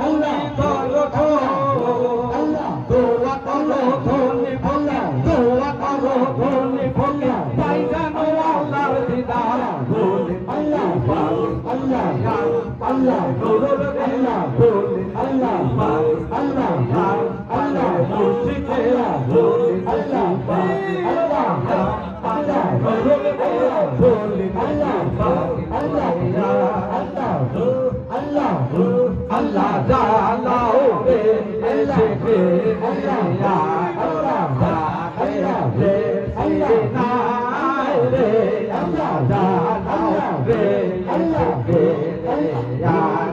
আল্লাহ করো আল্লাহ দোয়া করো ধনে ভোলা দোয়া করো ধনে ভোলা তাই জানো আল্লাহর দিদার বলে আল্লাহ আল্লাহ আল্লাহ নুরুল আল্লাহ বলে আল্লাহ আল্লাহ আল্লাহ মুর্শিদে বলে আল্লাহ আল্লাহ আল্লাহ নুরুল আল্লাহ বলে আল্লাহ আল্লাহ আল্লাহ আল্লাহ Allah jalao be Allah be Allah Allah Allah be Allah be Allah jalao be Allah be ya Allah Allah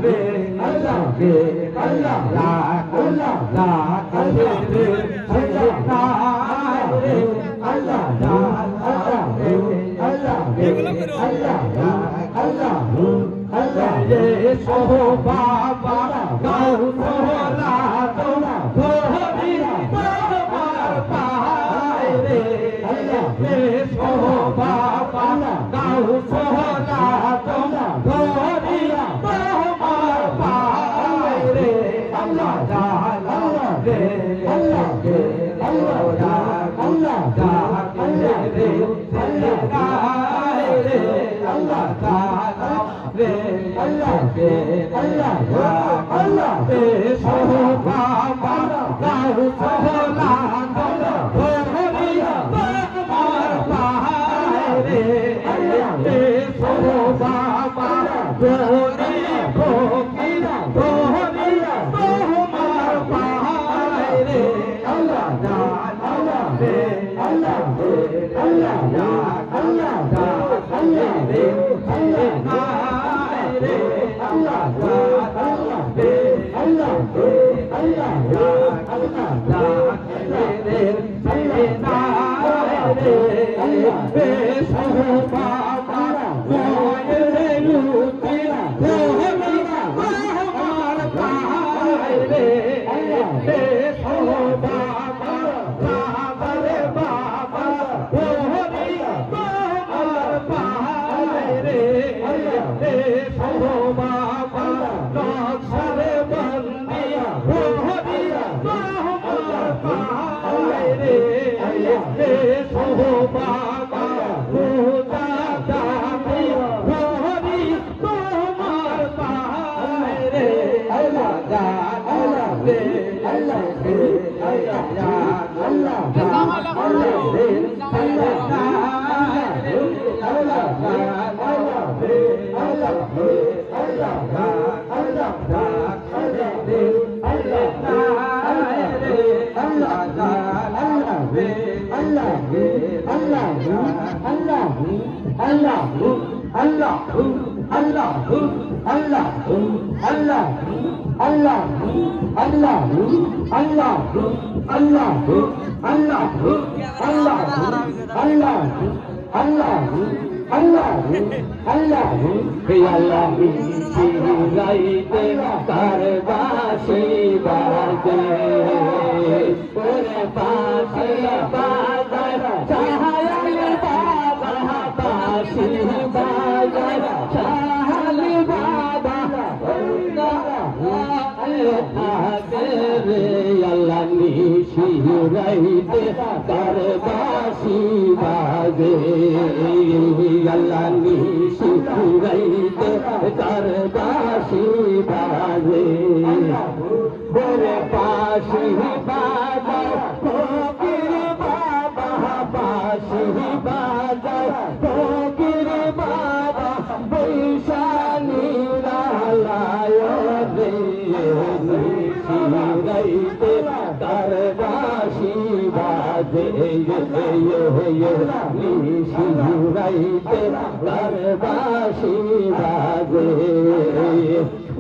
be Allah be Allah Allah be Allah Allah be তার বাসি বাজে নিশি রাইতে তার বাঁশি বাজে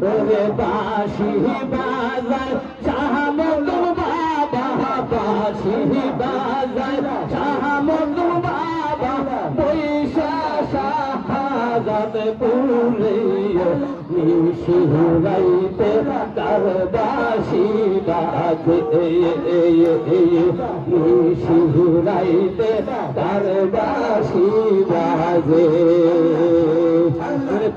ওরে বাঁশি বাজায় শাহমুদু বাবা বাঁশি বাজায় শাহমুদু বাবা পয়সা শাহাদাত পুরে নিশি রাইতে তার বাঁশি বাজে নিশি রাইতে তার বাঁশি বাজে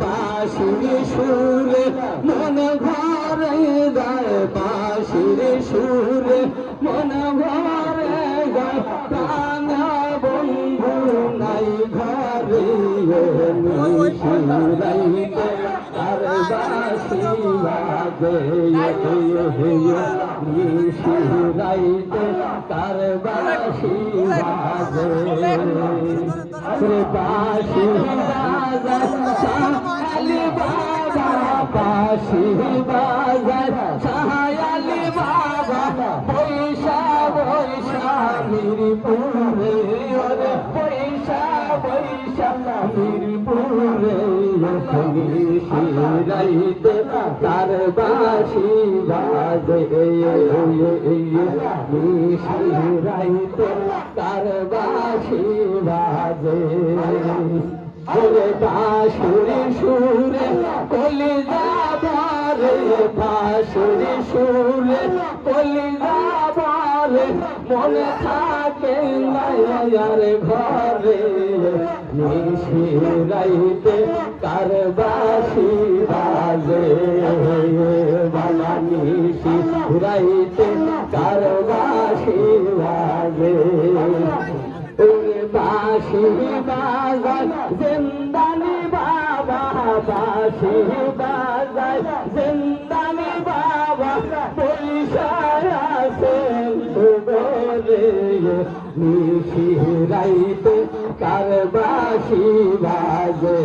বাঁশির সুরে মন ভরে যায় বাঁশির সুরে মন ভরে যায় প্রাণ বন্ধু নাই ঘরে নিশি রাইতে তার বাঁশি বাজে নিশি রাইতে তার বাঁশি বাজে বাঁশি বাজায় শাহালি বাবা বাঁশি বাজায় শাহালি বাবা পয়সা পয়সা মিরপুরে ওরে পয়সা পয়সা মিরপুরে নিশি রাইতে তার বাঁশি বাজে নিশি রাইতে তার বাঁশি বাজে ওরে বাঁশুরি সুরে কলিজা ভরে বাঁশুরি সুরে কলিজা ভরে মনে থাকে মায়ার ঘরে নিশি রাইতে কার বাঁশি বাজে বালা নিশি রাইতে কার বাঁশি বাজে ওরে বাঁশি বাজায় জিন্দানি বাবা বাঁশি বাজায় জিন্দানি বাবা পয়সা আছে গোরে নিশি রাইতে কার বাঁশি বাজে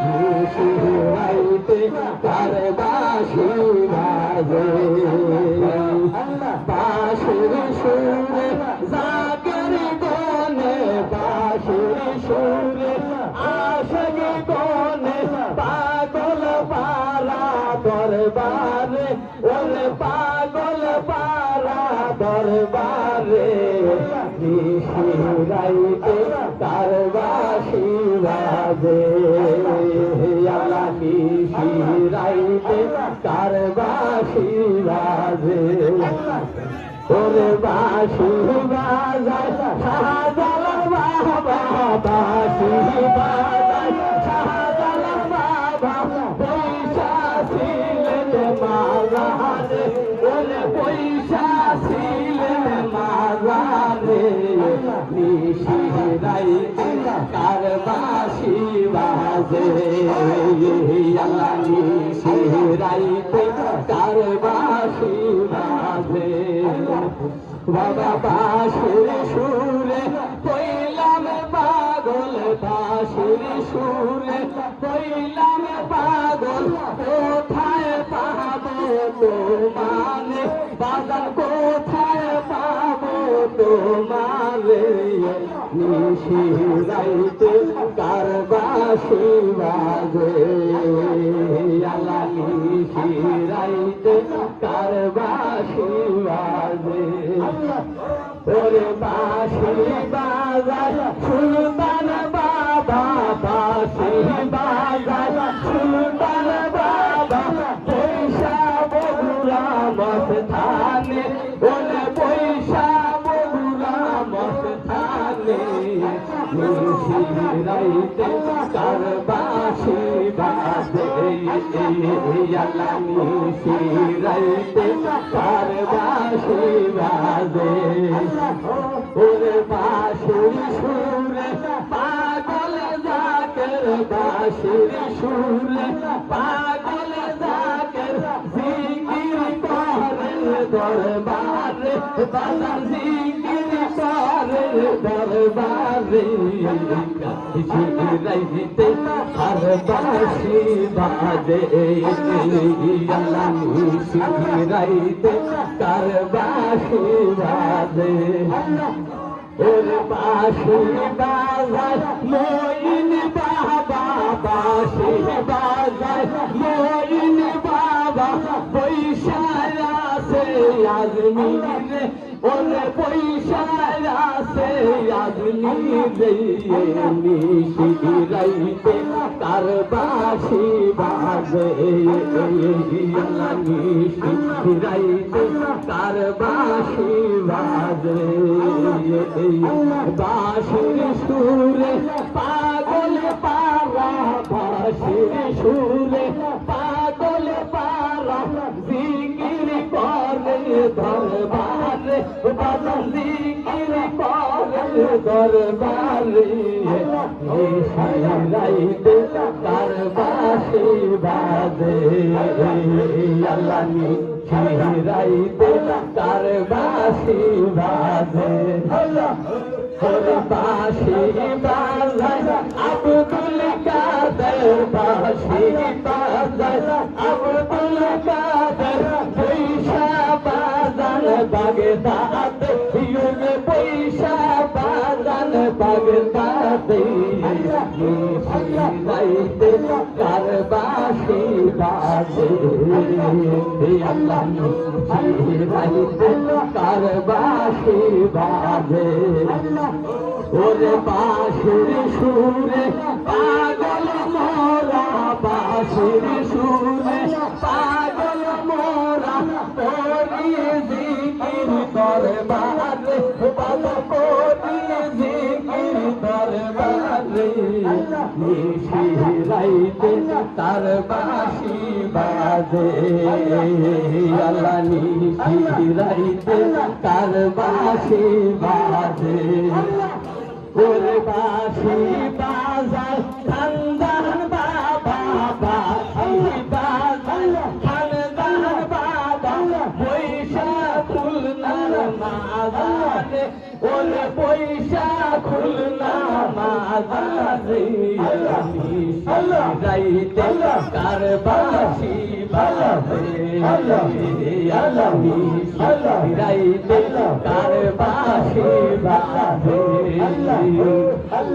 নিশি রাইতে কার বাঁশি বাজে বাঁশির সুরে জাগের গনে বাঁশির সুরে আশিক গনে পাগল পারা দরবারে ওরে পাগল পারা দরবারে নিশি রাইতে তার বাঁশি বাজে আলা নিশি রাইতে তার বাঁশি বাজে ওরে বাঁশি বাজায় শাহজালাল বাবা বাঁশি বাজায় শাহজালাল বাবা পয়সা ছিলেন মাজারে ওরে পয়সা ছিলেন মাজারে নিশি রাইতে তার বাঁশি বাজে আল্লাহ নিশি রাইতে তার বাঁশি বাজে বাবা বাঁশির সুরে কইলাম পাগল বাঁশির সুরে কইলাম পাগল কোথায় পাবো তোমারে বাজার কোথায় পাবো তোমারে নিশি রাইতে কার বাঁশি বাজে আল্লাহ নিশি রাইতে কার বাঁশি বাজে ওরে বাঁশি বাজায় সুলতান বাবা বাঁশি বাজায় সুলতান বাবা পয়সা বগুড়া মস্তানে ওরে পয়সা বগুড়া মস্তানে নিশি রাইতে কার বাঁশি বাজে আল্লাহ নিশি রাইতে কার বাঁশি বাজে ওরে বাঁশির সুরে পাগল জাকের বাঁশির সুরে পাগল জাকের জিকির করে দরবারে বাজার জিকির দরবারে দরবারে শিরাইতে আর বাঁশি বাজে আল্লাহ শিরাইতে কার বাঁশি বাজে ওর বাঁশি বাজায় মইন বাবা বাঁশি বাজায় মইন বাবা পয়সায় আছে আজমিরে ওরে পয়সায় আছে আজমিরে শিরাইতে তার বাঁশি বাজে শিরাইতে তার বাঁশি বাজে বাঁশির সুরে পাগল পারা বাঁশির সুরে পাগল পারা জিকির করে দরবারে বাবা জিকির করে দরবারে শিরাইতে তার বাঁশি বাজে আল্লাহ শিরাইতে তার বাঁশি বাজে বাঁশি বাজায় আব্দুল কাদের বাঁশি বাজায় আব্দুল কাদের পয়সা বাজান বাগদাদ ইউগে পয়সা বাজান বাগদাদ শিরাইতে কার বাঁশি বাজে আল্লাহ শিরাইতে কার বাঁশি বাজে ওরে বাঁশির সুরে পাগল মোরা বাঁশির সুরে পাগল মোরা করি জিকির দরবারে বাবা করি জিকির দরবারে শিরাইতে তার বাঁশি বাজে আল্লাহ শিরাইতে তার বাঁশি বাজে ওরে বাঁশি বাজায় খানদান বাবা বাঁশি বাজায় খানদান বাবা পয়সা খুলনার মাজারে ওরে পয়সা খুলনার মাজারে শিরাইতে কার বাঁশি বাজে আল্লাহ শিরাইতে কার বাঁশি বাজে